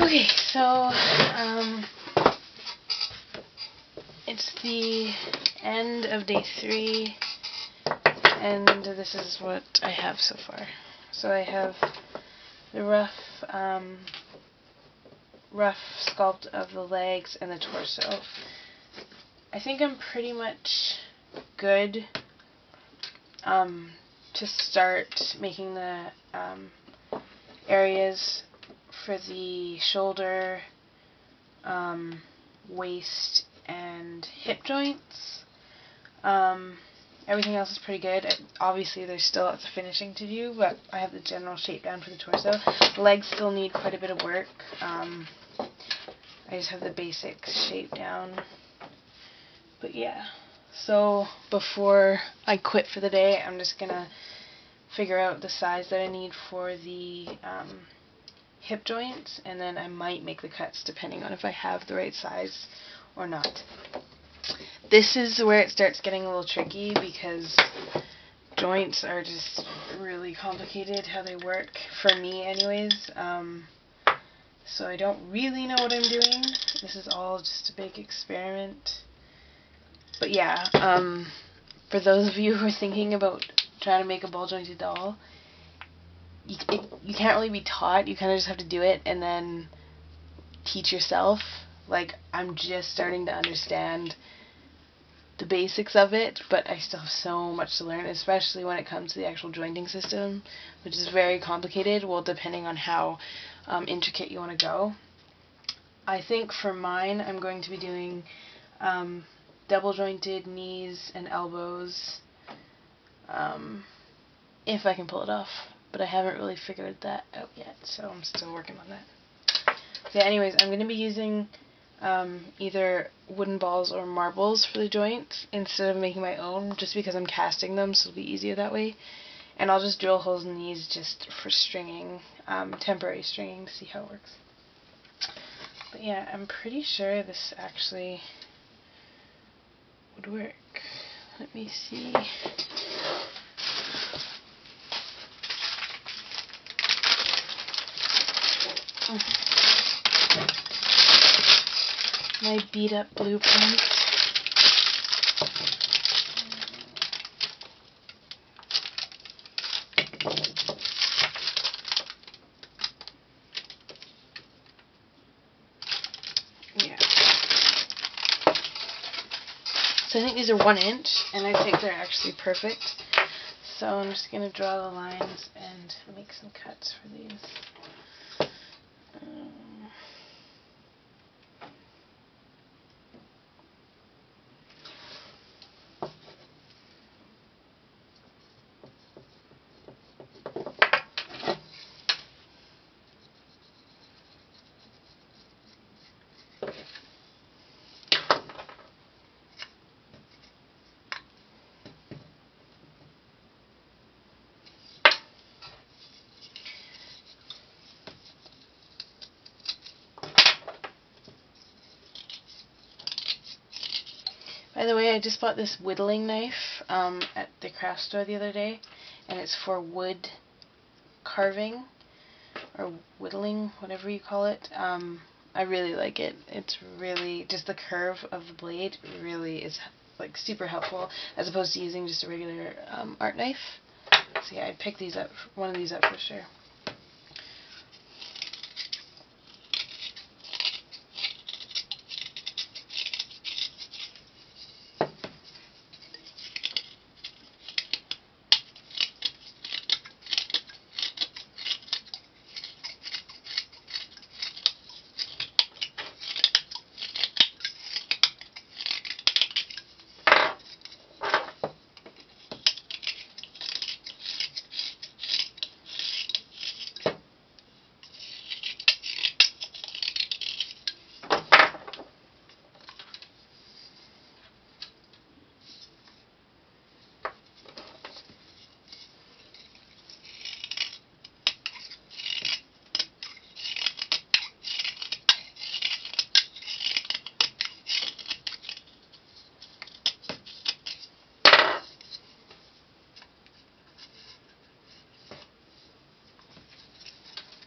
Okay, so it's the end of day 3, and this is what I have so far. So I have the rough sculpt of the legs and the torso. I think I'm pretty much good to start making the areas for the shoulder, waist, and hip joints. Everything else is pretty good. Obviously there's still lots of finishing to do, but I have the general shape down for the torso. The legs still need quite a bit of work. I just have the basic shape down. But yeah, so before I quit for the day, I'm just gonna figure out the size that I need for the hip joints, and then I might make the cuts depending on if I have the right size or not. This is where it starts getting a little tricky because joints are just really complicated how they work, for me anyways. So I don't really know what I'm doing. This is all just a big experiment. But yeah, for those of you who are thinking about trying to make a ball jointed doll, you can't really be taught. You kind of just have to do it and then teach yourself. Like, I'm just starting to understand the basics of it, but I still have so much to learn, especially when it comes to the actual jointing system, which is very complicated, well, depending on how intricate you want to go. I think for mine, I'm going to be doing double jointed knees and elbows, if I can pull it off, but I haven't really figured that out yet, so I'm still working on that. So yeah, anyways, I'm going to be using either wooden balls or marbles for the joints instead of making my own, just because I'm casting them, so it'll be easier that way. And I'll just drill holes in these just for stringing, temporary stringing, to see how it works. But yeah, I'm pretty sure this actually would work. Let me see. My beat up blueprint. Yeah. So I think these are 1 inch, and I think they're actually perfect. So I'm just going to draw the lines and make some cuts for these. By the way, I just bought this whittling knife at the craft store the other day, and it's for wood carving, or whittling, whatever you call it. I really like it. It's really, just the curve of the blade really is like super helpful, as opposed to using just a regular art knife. So yeah, I'd pick these up, one of these up for sure.